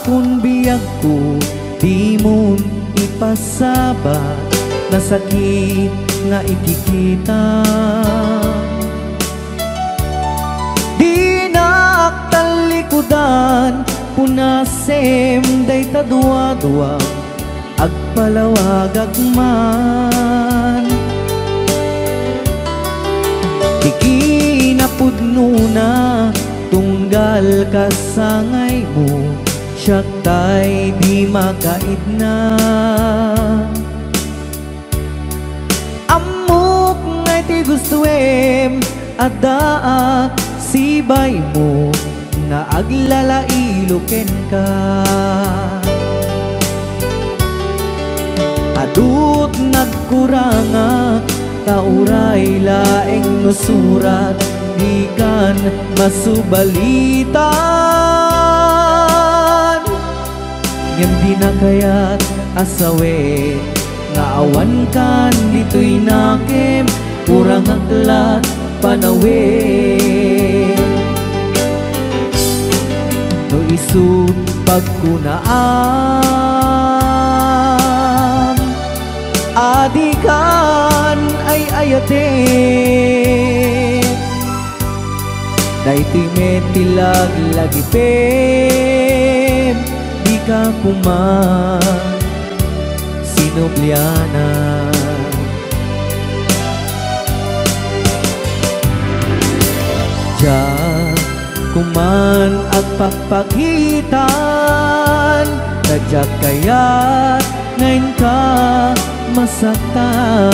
akong biyag ko, di mo ipasabat na sakit nga ikikita. Di naktalikudan, punasem day tadwa-dwa, agpalawag agman. Di kinapudno na, tunggal kasangay mo, siya tay di makait na. Amok ngay ti gustuem, adaa sibay mo, nga aglalailuken ka. Adut nagkuranga, tauray laeng nusurat, di kan masubalitan. Ngem di na kaya't asawe, nga awan kan dito'y nakem, kurang aklat panawe. No isut pagkunaan, adikan ay ayate. Daytoy metilag lagi pem, di ka kuman sinubliana. Diyan kuman agpapagitan, tadyak kaya't ngayon ka masaktan.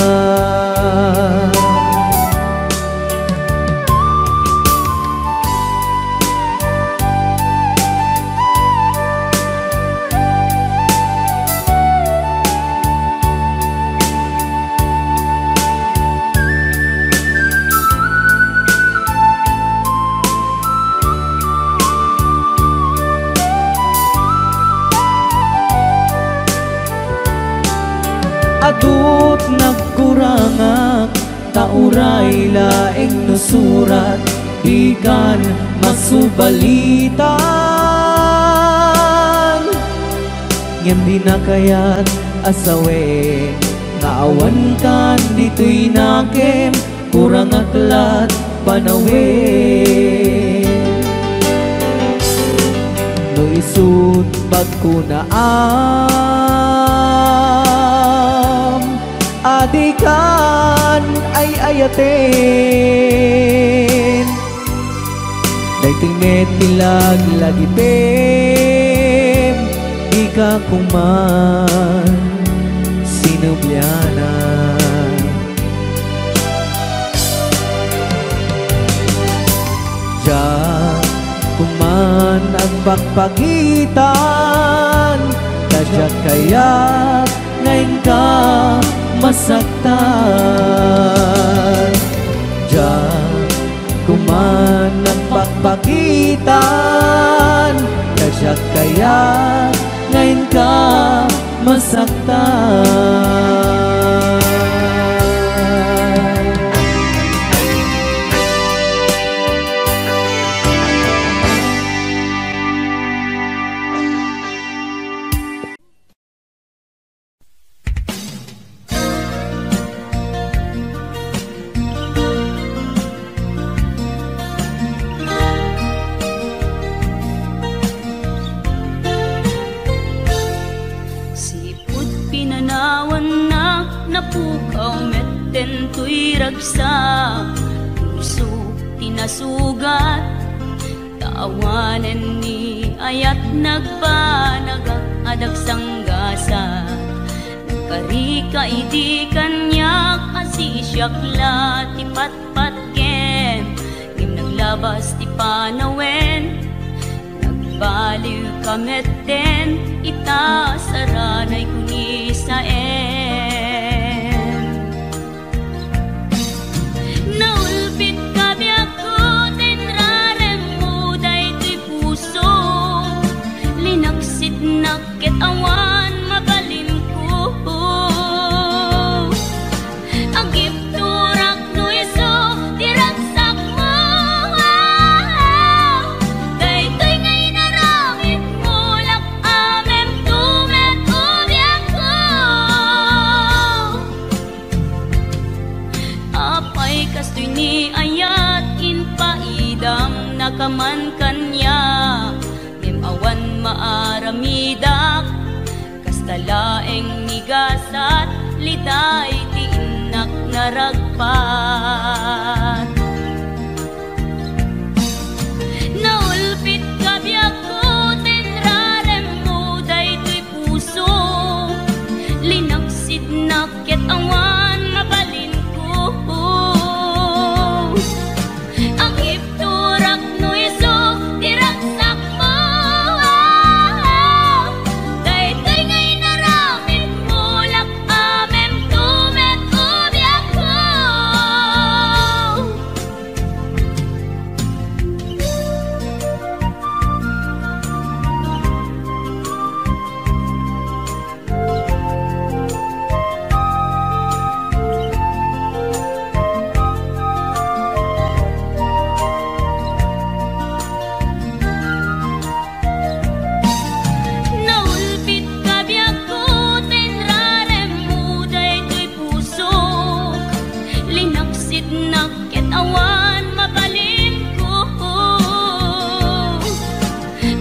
Adut nagkurangak, tauray laeng nusurat, di kan masubalitan. Ngem di na kaya't asawe, nga awan kan dito'y nakem, kurang aklat panawe. No isut pagkunaan, adikan ay ayaten. Daytoy metilag lagi pem, di ka kuman sinubliana. Diyan kuman agpakpagitan, tadyak kaya't ngayon ka masaktan. Diyan kuman agpakpagitan, tadyak kaya't ngayon ka masaktan. Ragsak, puso tinasugat, taawanen ni ayat nagpanagak adagsanggasan. Karika idi kanyak asisyakla ti patpatken, ngim naglabas ti panawen, nagbaliw kametten, itasaranay kunisaen. Naulpit kabi ako, tinrarem mo daytoy puso, linaksit nakit awan mabalim ko. Agip turak no iso, diragsak mo, daytoy ngay naramit mo, day tiinak naragpat. Naulpit ka biyak ko tenrarem mo day to'y puso, linaksid nakit awan mabalin ko. Ang ipturak no iso tiraksak mo, daytoy ngay naramit mo lak amem tumet ubiyak ko. Naulpit ka biyak ko tenrarem mo daytoy puso, linaksid nakit awan mabalin ko.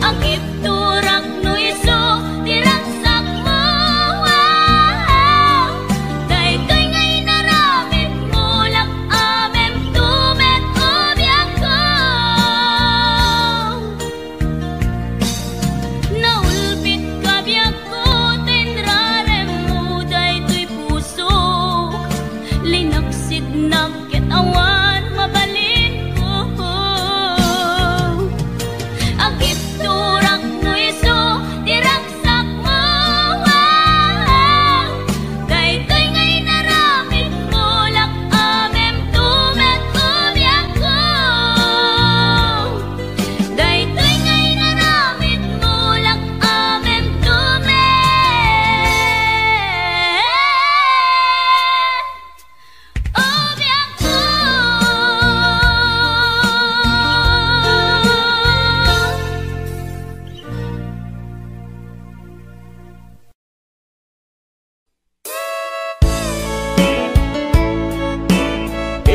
Ang ipturak no iso tiraksak mo, daytoy ngay naramit mo lak amem tumet ubiyak ko. Naulpit ka biyak ko tenrarem mo daytoy puso, linaksid nakit awan mabalin ko. Ang ipturak no iso tiraksak mo, daytoy ngay naramit mo lak amem tumet ubiyak ko. Daytoy ngay naramit mo lak amem tumet ubiyak ko.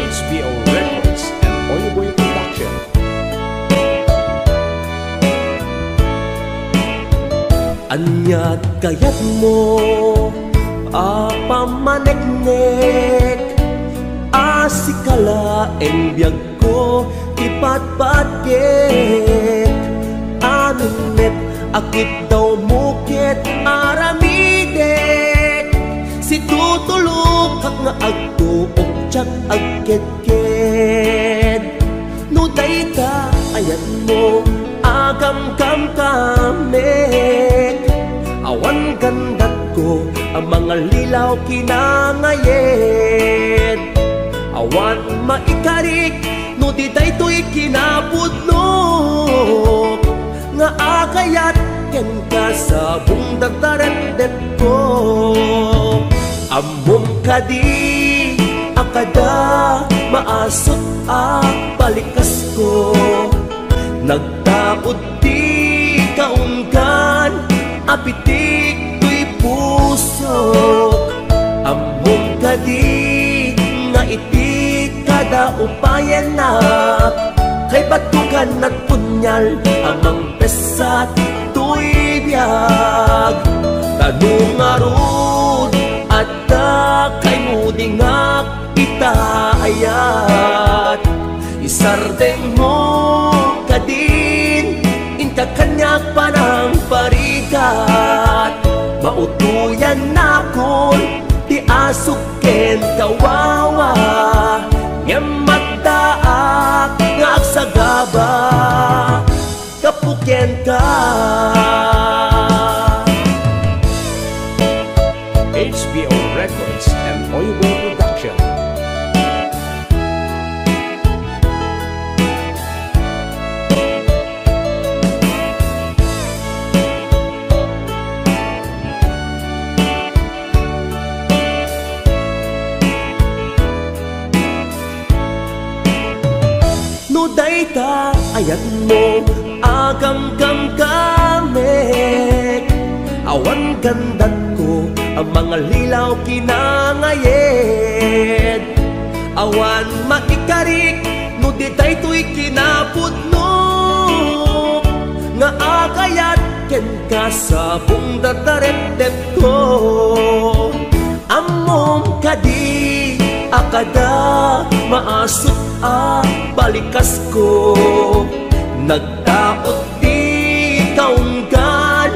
HBO Records and Oyboy Production. Anyat kayat mo apamaneknek, asikala en biyag ko ipatpatket. Anunet akit daw mukit aramidek, si tutulog kak nga agtuok tsak agket-ket. No dayta ayat mo agam kam kamek, awan gandat ko ang mga lilaw kinangayet. Awan maikarik no di daytoy kinapudno, nga akayat ken ka sa bungdataret ko. Amom kadi akada maasot a balikas ko, nagtaod di kaungkan apitik tuy puso. Amom kadi nga iti kada upayan na, kay batukan at punyal amang pesat tuy biyag. Tanong arud at kay mudingak itaayat, isardeng mo kadin inta kanyak panang parikat. Mautuyan na kon di asuken kawawa, nyamagdaak nga agsagaba kapuken ka. HBO Records and Oyboy Production. No dayta ayat mo agam kam kamek, awan gandat ko ang mga lilaw kinangayet. Awan maikarik no di daytoy kinapudno, nga akayat ken ka sa bungdataret ko. Amom kadi akada maasot balikas ko. Nagdaot di kaunggan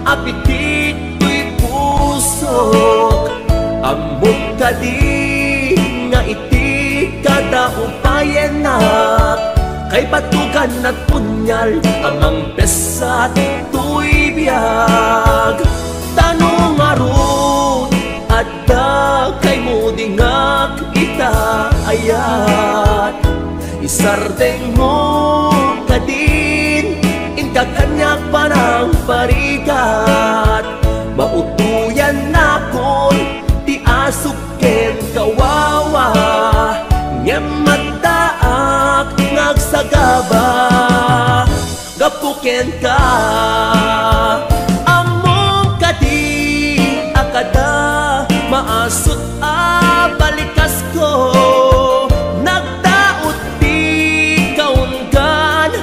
apitit ko'y pusok. Amom kadi nga iti kada upayenak kay batukan at punyal amang pesat tuy biyag. Tanong arut adda kay mudingak ita ayat. Isardeng mo kadin inka kanyak parang parigat. Mautuyan na kon ti asuken kawawa nyamataak ngagsagaba gapuken ka. Among kadi akada maasot balikas ko. Nagdaot di kaunggan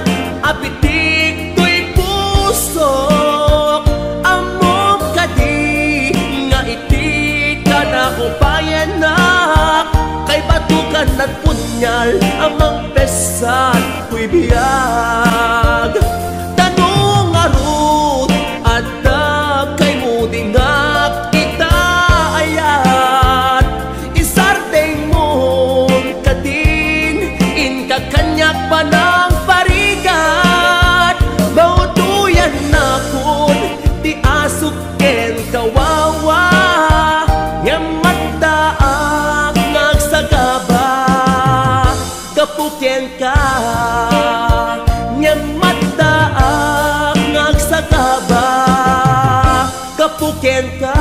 apitik ko'y pusok. Among kadi nga iti kada upayanak kay batukan at punyal amang pesat ko'y biyag. Tanong arut adda kay mudingak ita ayat. Isardeng mo kadin inka kanyak panang parigat. Mautuyan na kun di asuken kawawa nyamataak ngagsagaba gapuken ka. Nyamataak ngagsagaba gapuken ka.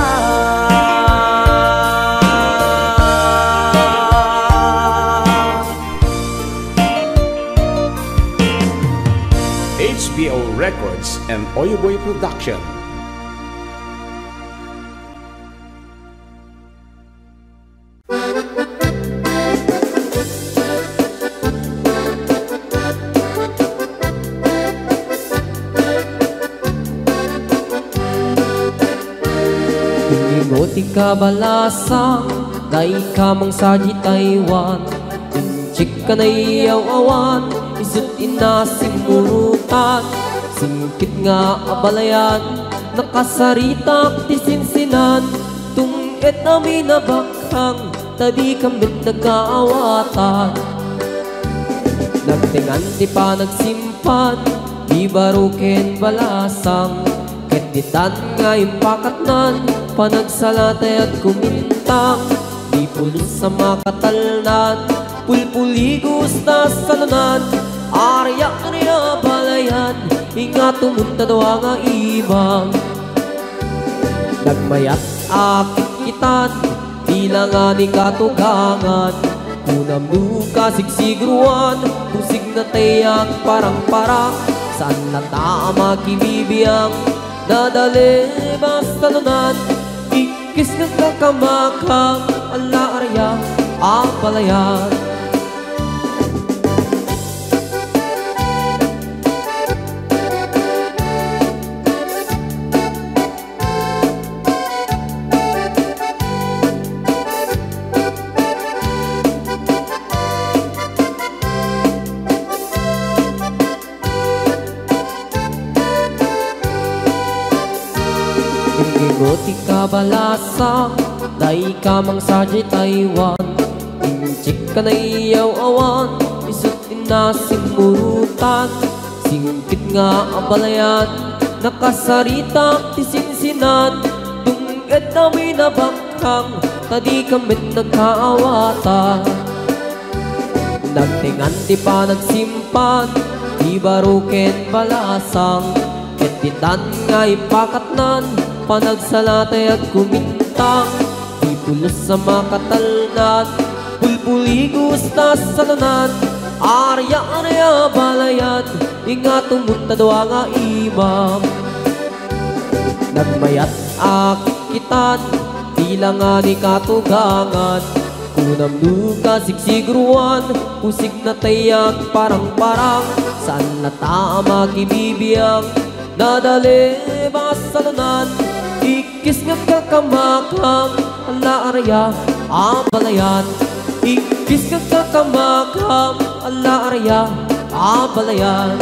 HBO Records and Oyoboy Production. Ingoti ka balasa, dai ka mang saji Taiwan. Inchik ka na iyaw-awan, isut inasim murutan. Singkit nga abalayan, nakasaritak ti sinsinan. Tungit namin na bakhang, tadi kambit nagkaawatan. Nagtingan ti pa nagsimpan, di baruken balasang. Ketitan nga impakatnan, panagsalatay at kumintang. Di pulos sa makatalnan, pulpuligos na salunan. Arya niya balayan, ingat tumunta daw nga ibang. Nagmayat akit kitan, tila nga ni katugangan. Unam duka sigsigruan, pusig na tayak parang-parang. Saan na tama kibibiyang, nadali basta lunan. Ikis ng kakamakang, ala arya ang palayan. Ingoti ka balasa, dai ka mang saji Taiwan. Inchik ka na iyaw-awan, isut inasim murutan. Singkit nga abalayan, nakasaritak ti sinsinan. Tungit namin na bakhang, tadi kambit nagkaawatan. Nagtingan ti pa nagsimpan, di baruken balasang. Ketitan nga ipakatnan, panagsalatay at kumintang. Di pulos sa makatalnan, pulpuligos na salunan. Arya balayan, ingat tumunta daw nga imam. Nagmayat akit kitan, tila nga ni katugangan. Kunam duka sigsigruan, pusig na tayak parang-parang. Saan na tama kibibiyang, nadali ba salunan. Ikis nga kakamakang, ala araya, abalayan. Ikis ka kakamakam, ala araya, abalayan.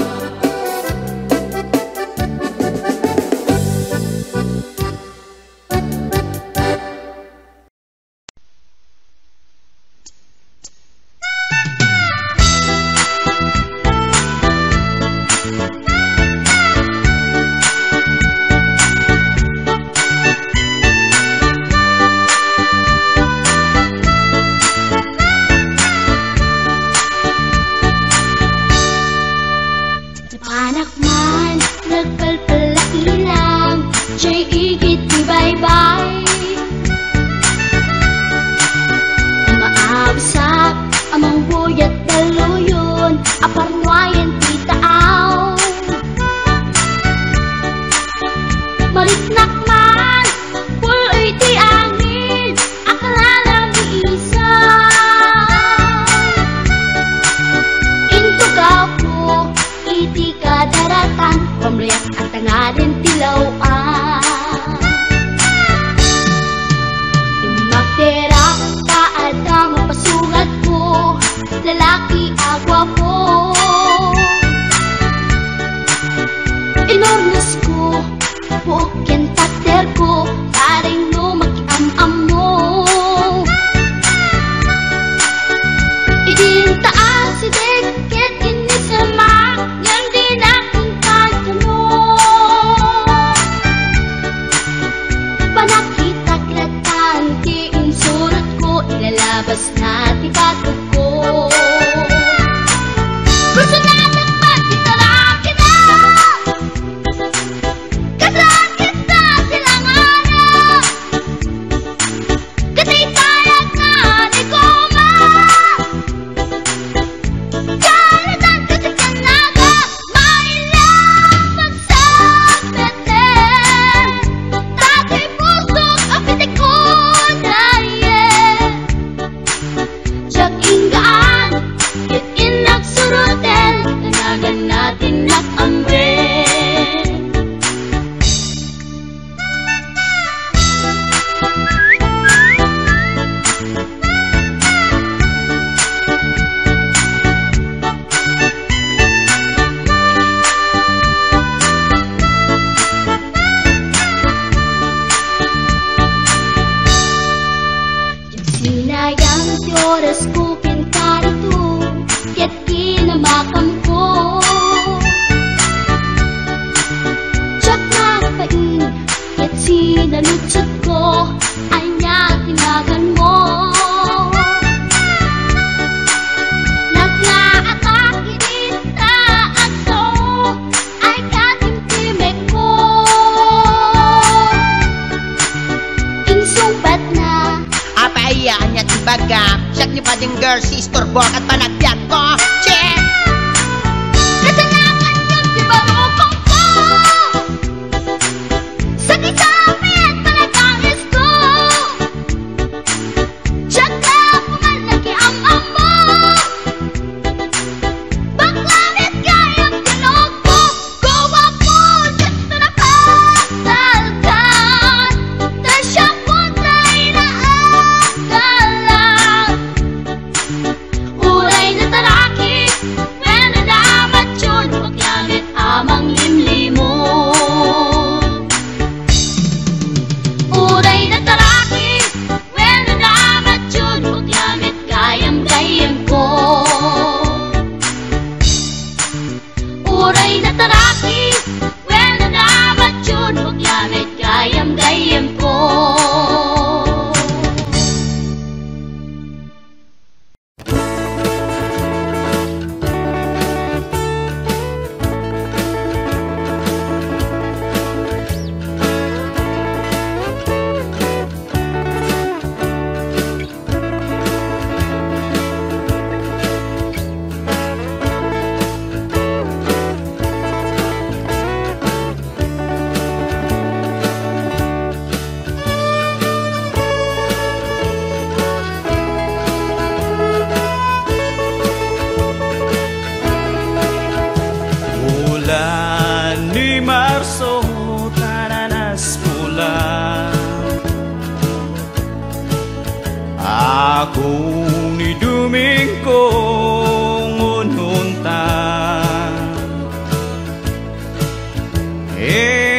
Uray na talaki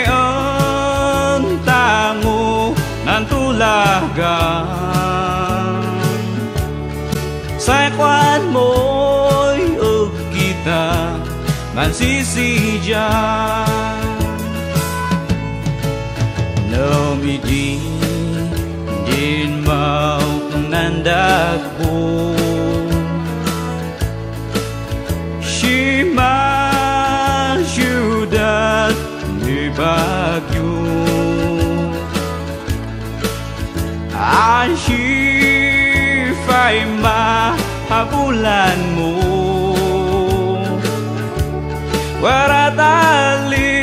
ang tango ng tulagan sa kwan mo'y og kita man sisidyan namidi din mau nandagpo Shima syudat ni bagyo Ashifay mahabulan mo waratali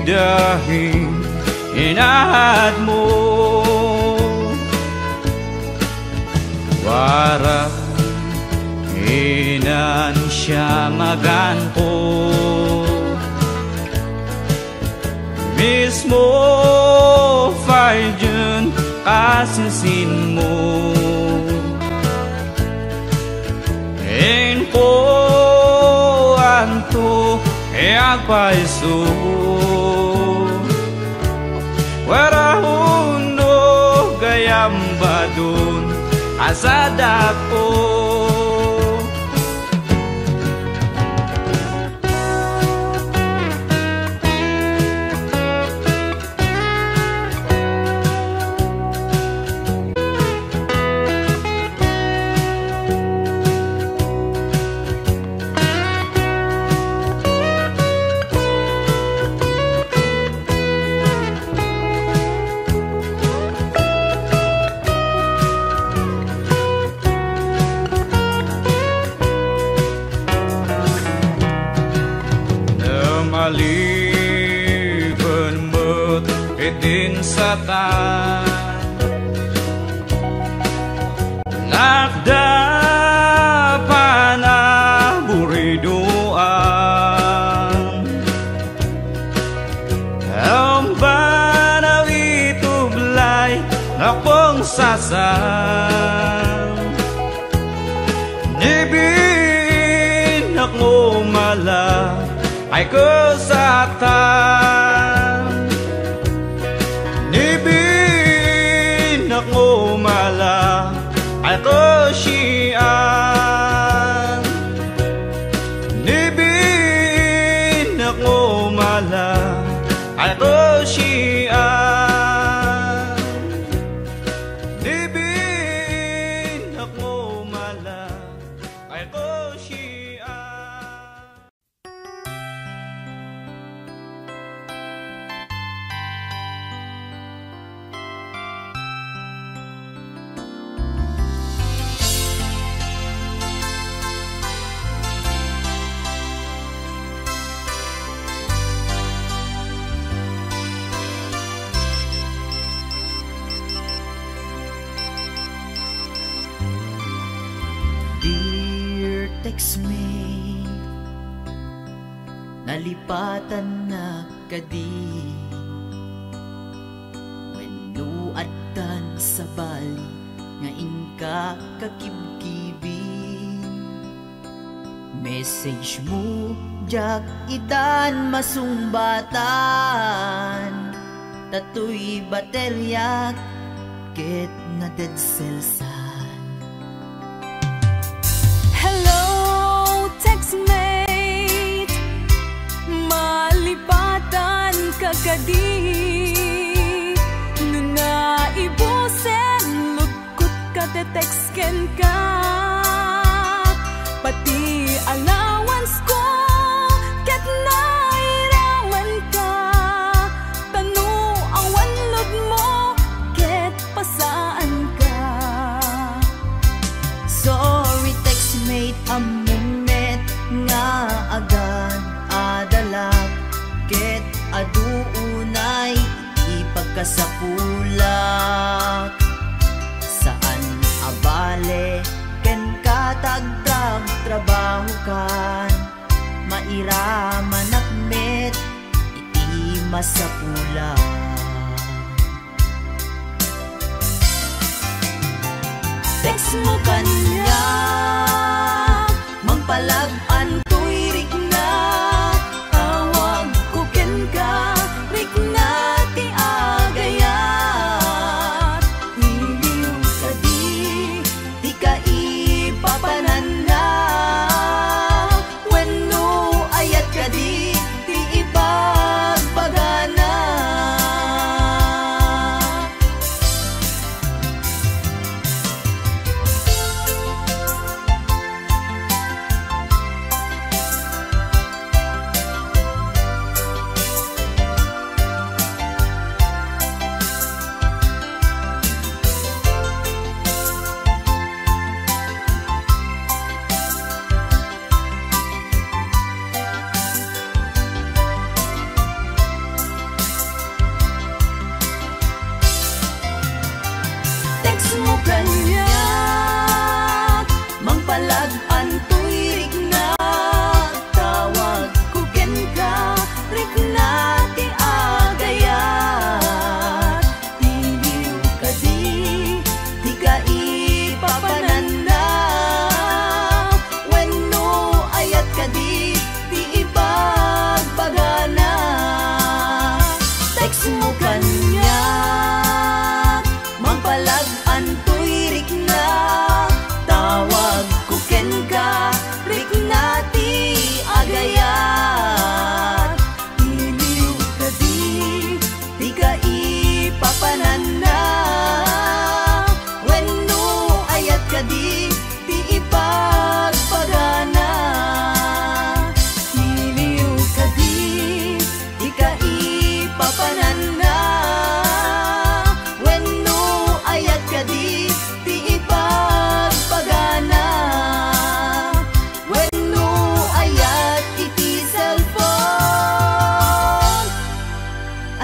dahil inahad mo wara inan siya maganto mismo fayun kasisin mo Enko anto agpaiso warahuno gayam badun asadako maliban mo't itin sa tan lakda pa na buriduan ang banaw itublay akong sasan nibin ako mala ay kesatan nibin ako mala ay kesian nibin ako mala ay kesian nibin ako mala ay kesian Dear textmate, nalipatan na kadi Wenuatan sa bali nga inka kakibkibi Message mo jak itan masumbatan Tatoy batelyak ket na dead cells textmate, malipatan kagadi Nuna ibusen, lugkot ka te-textken ka Pati allowance ko, ket nairaman ka Tanu awan lod mo, ket pasaan ka Sorry textmate, nga agad adalak ket aduunay ipagkasapulak saan abale ken katagtag trabaho kan mairaman akmet iti masapulak text mo kanya mangpalag-an tuirik na awag ko ken ka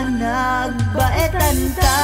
nagbaetan ta.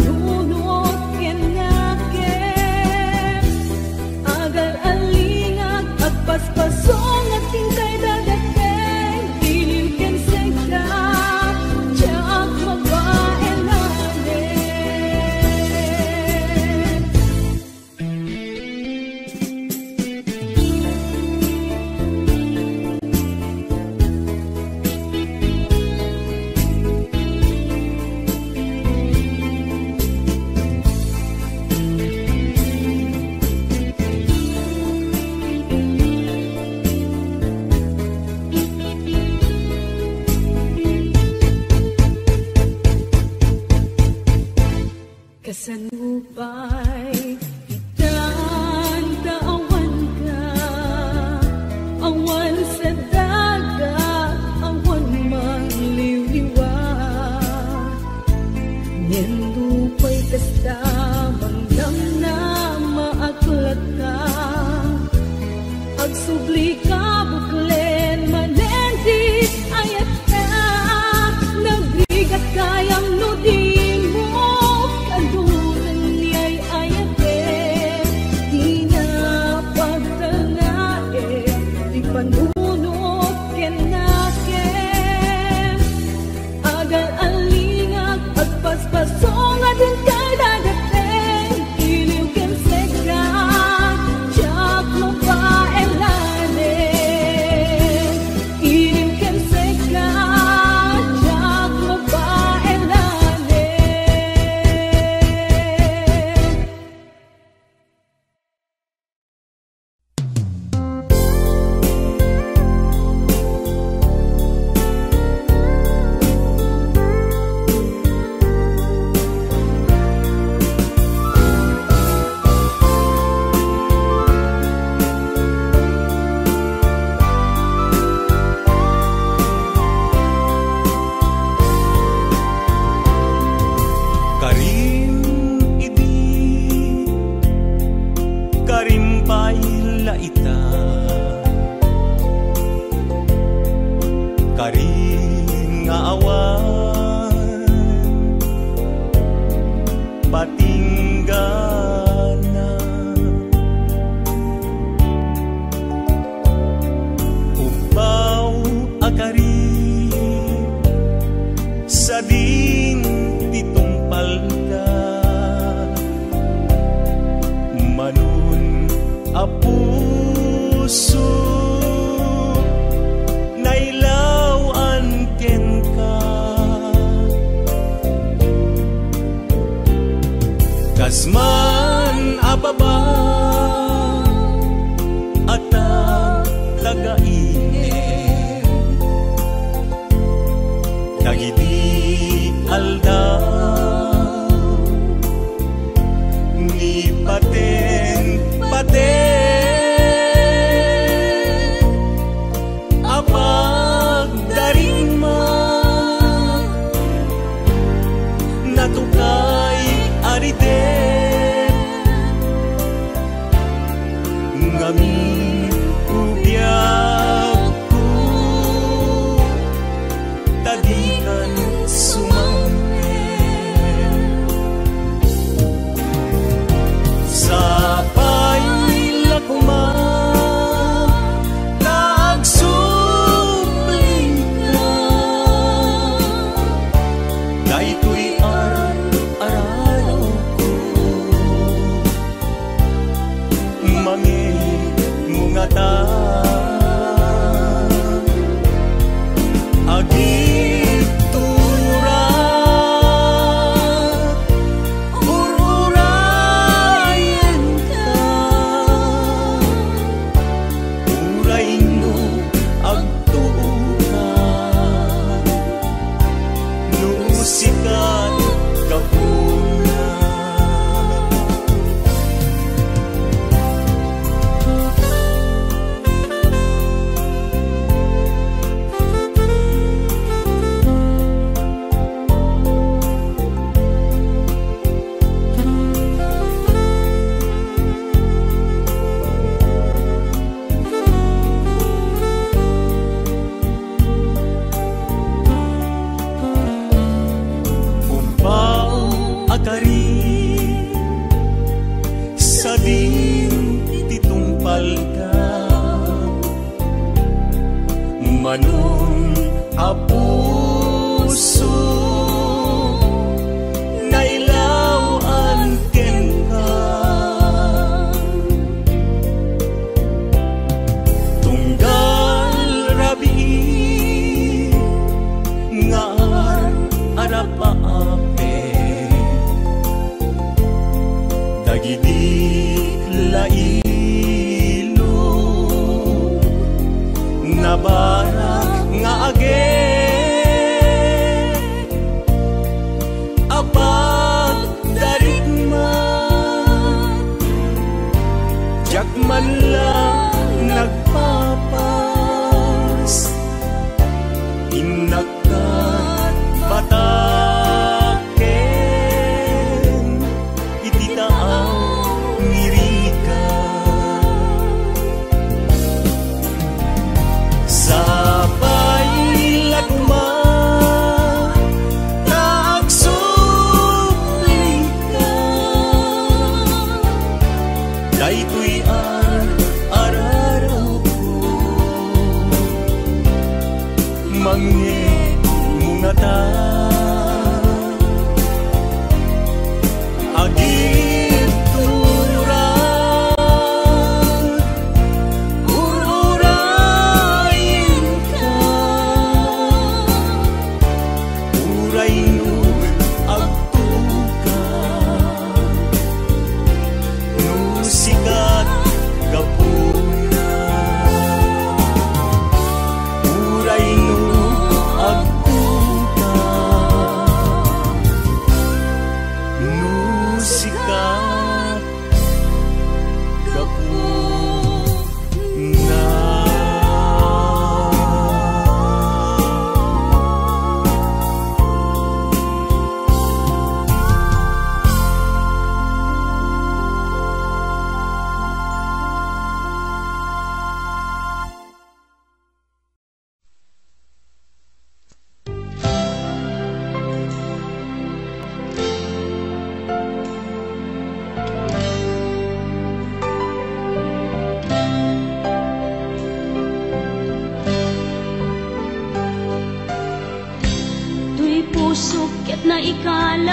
panunot kenaken agar alingag at paspasong at tingkay dadateng iliw ken segda tiyak mabaelanen. Kasanupay itan daawan ka, awan sa dagat, awan mangliwliwat. Nindupay kasta mangdam na maaklat ka, agsubli ka buklen manendit ayat ka, nabigat kayang nudin mo. Panunot kenaken agar alingag at paspasong at tingkay dadateng iliw ken segda tiyak mabaelanen. Iliw ken segda tiyak mabaelanen. Karing nga awan patinggana upaw akari sa din titumpal ka manun apuso kasman ababa at tagainit tagiti aldaw ni paten apag darima natukay arite ngami ubyak ko tadikan sumangin sa Manon a puso nailawan ken ka tunggal rabi nga arapaape dagiti lailo nabarak nga age apag darigma jak man lang nagpapas inakat bataken ititaaw ngirika sabay laguma tagsuplika daytoy araraw ko mangge mungata agit turang ururayin ka uray no agtuka no sikat gapuna uray no agtuka no sikat gapuna. Tuy puso ket na ikalang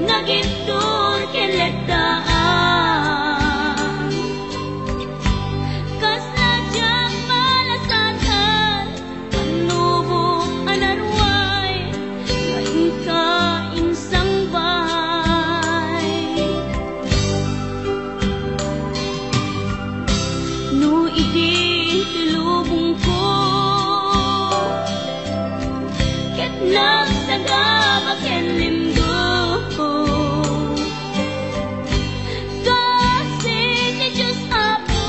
nagitur ken letdaan kas nadyang malasatan panubo anarway ngayon ka insang bahay no iti tilubong ko ket nagsagaba ken limgo kasi ni Diyos Apo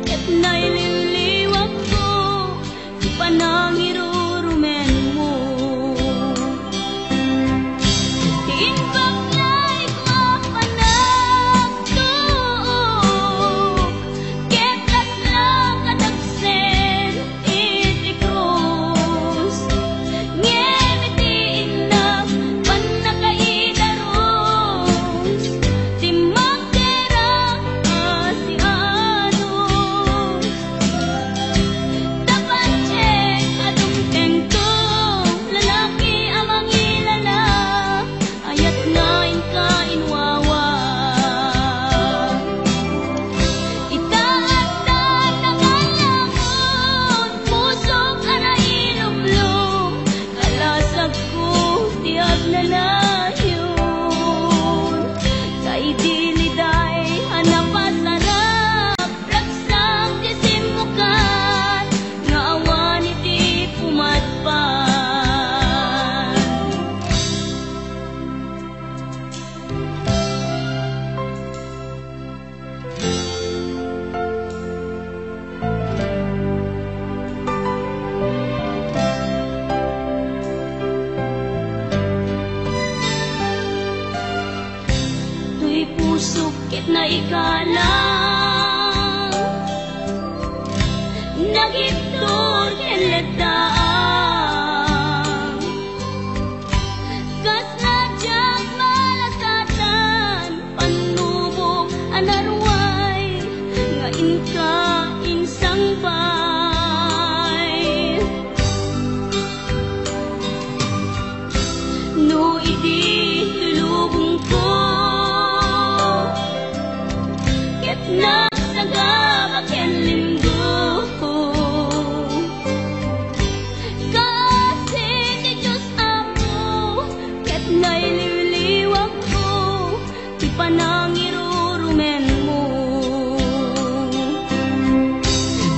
ket naililiwag ko di panangirurumen mo tiimbag na'y mapanagtuok ket atlang kadagsen iti krus ngemitiin na panakaidaros ti magdera si anos dapat check adung tengtong lalaki amang ilala ayat ngain ka inwawa itaat na nagalamon pusok anailumlum kalasag ko tiag nalayon kay diliday hanapasarap ragsang disimukan nga awan iti pumatpan tuy puso ket na ikalang nagitur ken letdaan kas nadyang malasatan panubo anarway ngayon ka di lulubong ko. Ket nagsagabak yan linggo. Kasi ti Diyos ako, ket naililiwag ko, ti panangirurumen mo.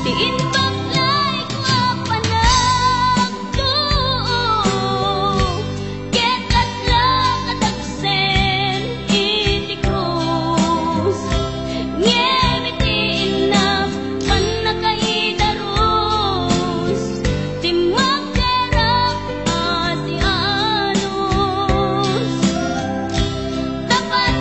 Ti inbaklay ko apanagdo, ket atlang atagsen iti krus. Ngem iti inap panakaidarus, ti magderang ati anos. Tapat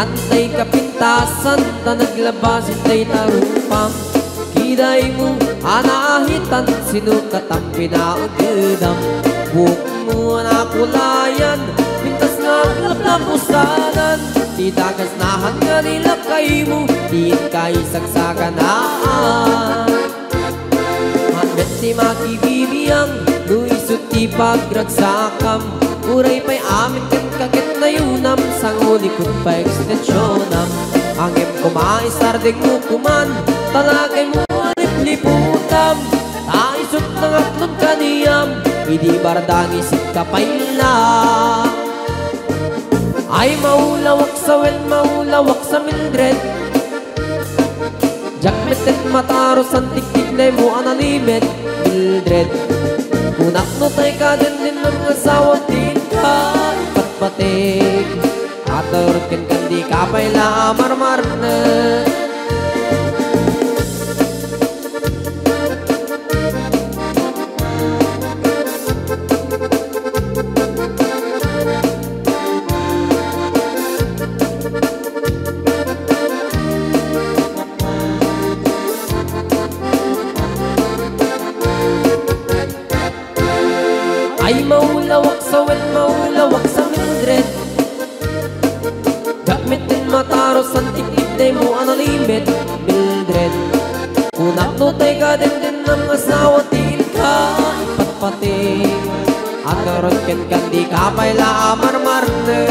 Antay kapintasan ta naglabasin tay tarupang kiday mo anahitan sinukat ang pinaagdam buhok mo nakulayan pintas nga na pusanan di dagas nahan nga nila kay mo di kay sagsaganaan handet si makibibiyang luisot ti pagragsakam uray pa'y amin kan kakit na yunam sang ulikot pa ekstensyonam angem kumaisardeg mo kuman talagay mo alip-liputam taisot ng atlong kaniyam idi bardang isip kapayla ay maulawak sa wel maulawak sa Mildred jakmetet mataros ang tiktiklay mo analimet Mildred kunak no tay ka din ng asawang din ka ipatpatig aturot kan kandi kapayla marmar na ay maulawak sa wel maulawak sa Mildred gamitin mataros ang tiktik mo analimit Mildred kunak no tay ka din ng asawa til ka ipatpating at karon ken kandi kapayla marmarne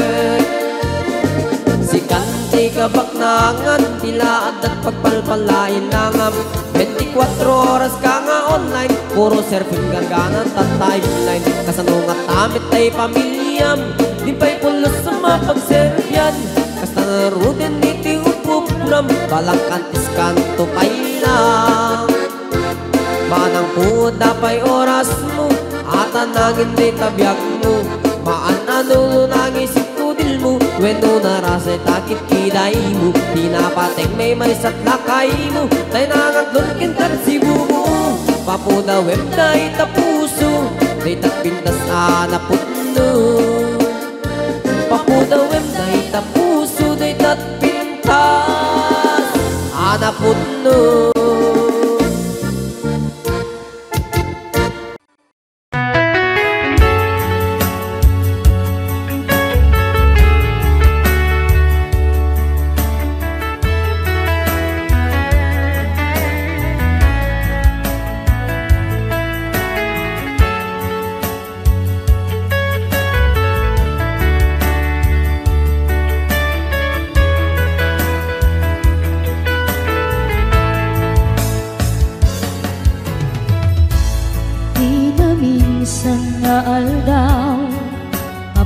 si kanti kabaknangan tilaad at pagpalpalain langam 24 oras ka nga online puro surfing gaganan at timeline kasanungat amit ay pamilyam di pa'y pulos sa mapagservyan kasta narudin iti upupuram balang kantis kanto pailang manang puda pa'y oras mo at anangin di tabyak mo maanano nangisip tudil mo weno narasay takit kiday mo di napateng may satlakay mo tay nangaglon kintat si bumo papuda web na itapuso day tatpintas anaputno papuda web na itapuso day tatpintas anaputno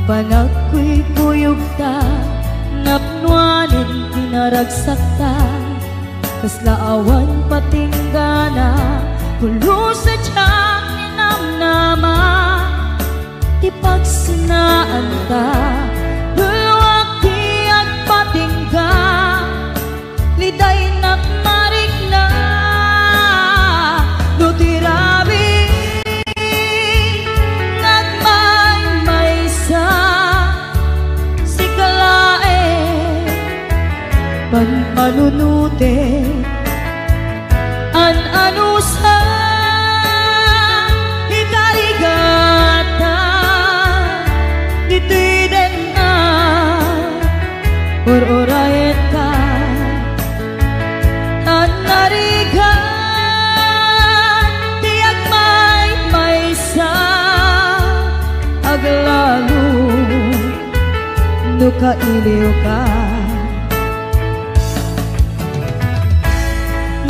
Panag ko'y kuyog ta napnuanin pinaragsak ta kaslaawan patinggana kulo sa tiyak ni namnama ti pagsinaan ta dulwak ti at patingga liday nakmarik na nutirabi panunute an anusa ikarigata ditiden na ororayet ka an narigan tiyak may sa aglalu nuka iliw ka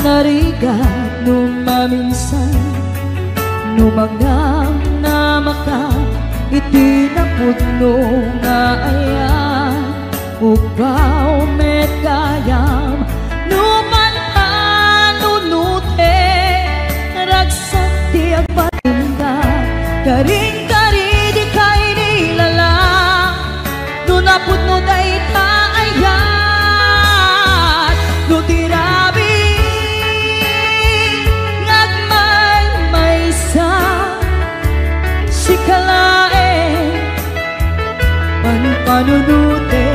narigat numaminsan numagam na maka itinapudno nga ayan ugaw met kayam numan anunute ragsak ti agpatinda karing kari di kay nilala nunapudno day ta ayan nutirabi panunute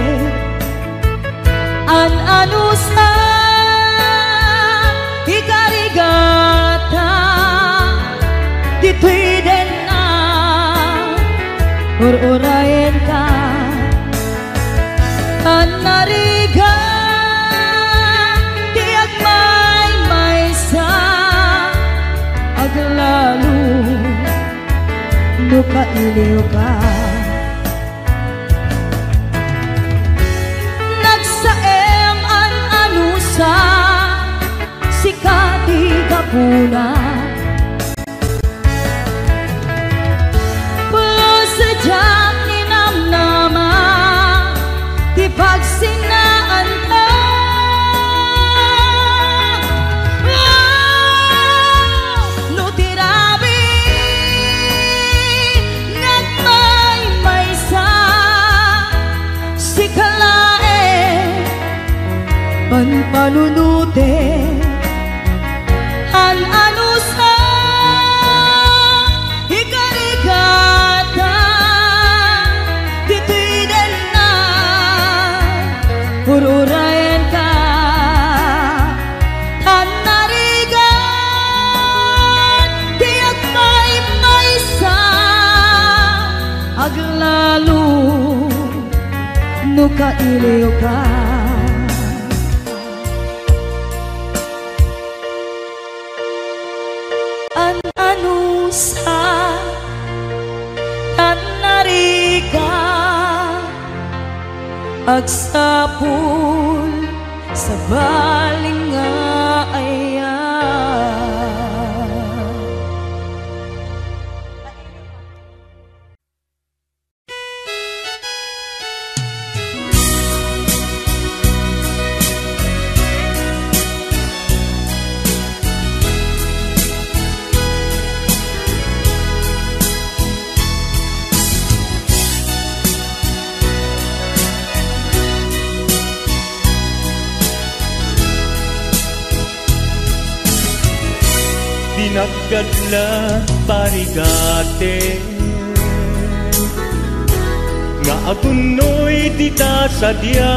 Pururayan ka Anariga Tiyak may sa Aglalo Nukailiw ka Nagsaem an anusa Sikati kapuna Sadyang ninamnama Di pagsinaan ka No tirabi Nagmay sa Si kalae Panpanunute An anusa Pururayan ka Tanarigan Tiyak may sa Aglalo Nukailiw ka An-ano sa Tanarigan Agsapul sa baling nga ayan Naggadla parigate Nga agunoy dita sa diya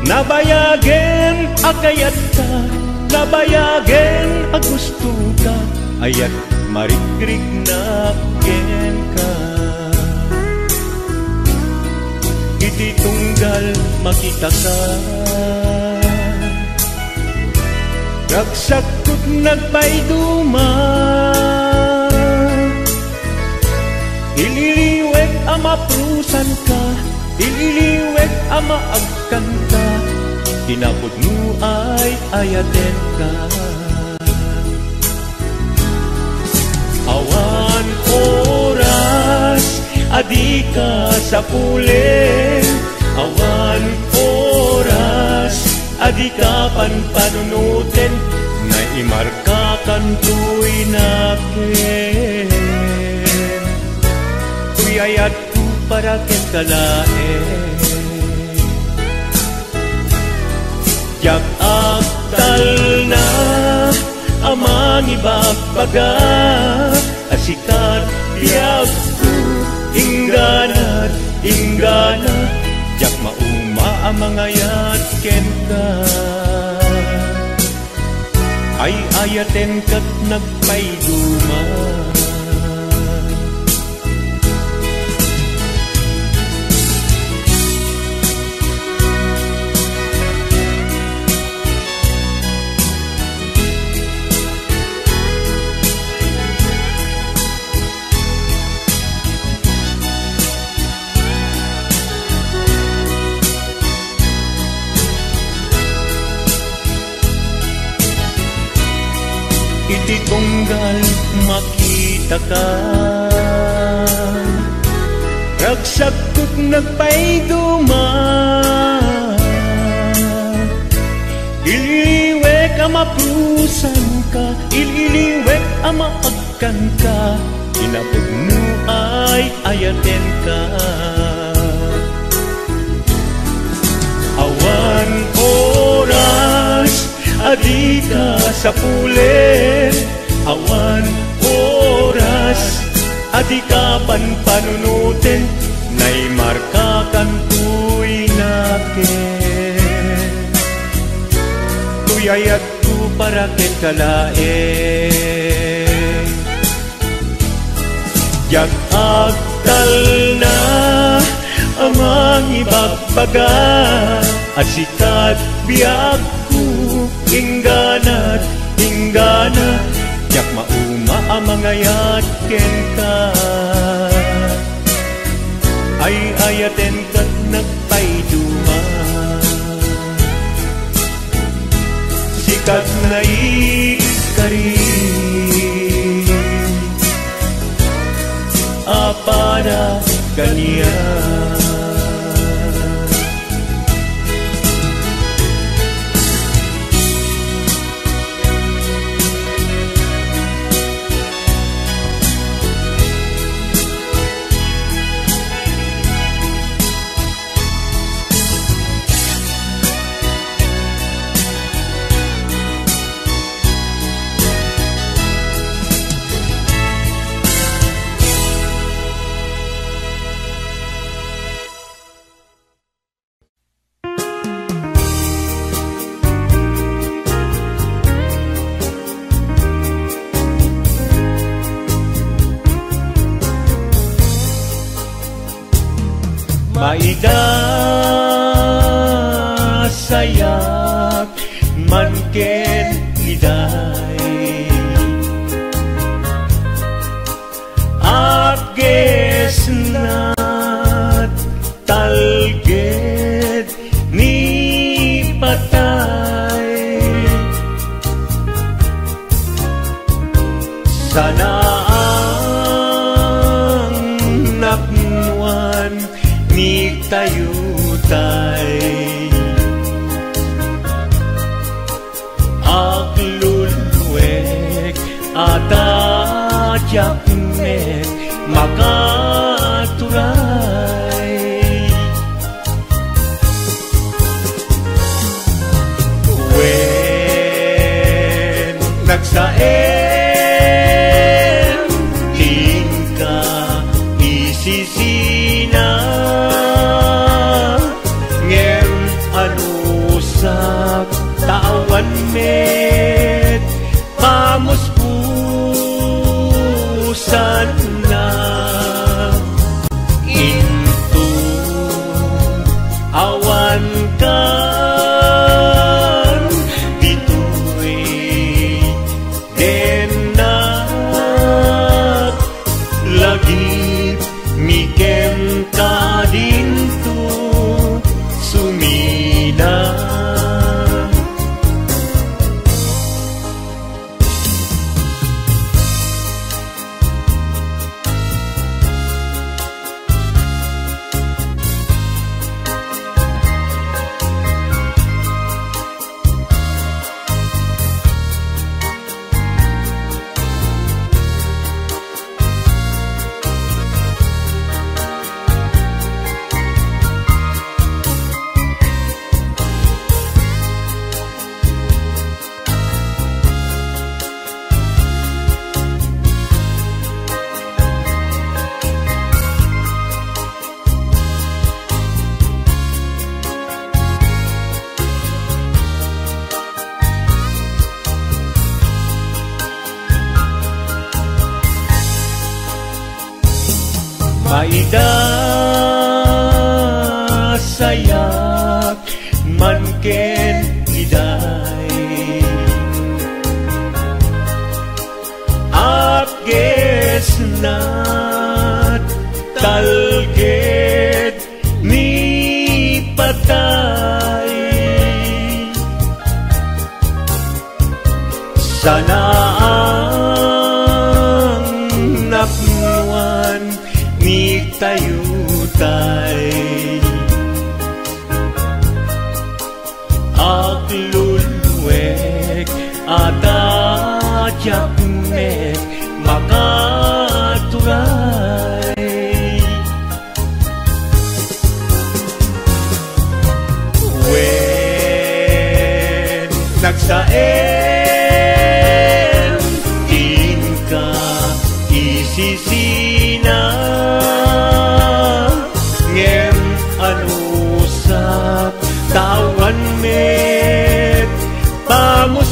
Nabayagen akayat ka Nabayagen agusto ka Ayat marikrig na ken ka Iti tunggal makita ka Nagsakot nagpayduma Ililiwek ama prusan ka Ililiwek ama agkan ka Tinapod mo ay ayaten ka Awan oras adi ka sa pulen Awan oras Adi ka panpanunutin na imarka kan tuy nakin Tuyayat ko para ken kalaen Yak aktal na amang ibagbaga Asikat diyak ko ingganat ingganat Jak mauma amangayat ken ka Ay ayaten kat nagpayduma Iti tunggal makita ka Ragsakot nagpayduma Ililiwek ama prusan ka Ililiwek ama agkan ka Inapod mo ay ayaten ka Awan oras adi ka sa pulen Awan oras adi ka panpanunutin Nay marka kan tuy nakin Tuyayat ko para ken kalaen yak agtal na amang ibagbaga at sikat biag ko ingganat ingana yak mauma amangayat ken ka ay ayaten kat nagpayduma sikat na ikari apada kaniya maida sayak man ken liday agges nat talged ni patay sana ang napnuan ni tayutay aglulwek atadyak mek makaturay wen nagsaen tingka isisina tawan met pamuspusan na into awan kan bituy denak lagi mikem ka dinto sumina maida sayak man ken liday agges nat talged ni patay sana ang napnuan ni tayutay aglulwek atadyak mek makaturay wen nagsaen tingka isisina ngem anusap tawan met pamuspusan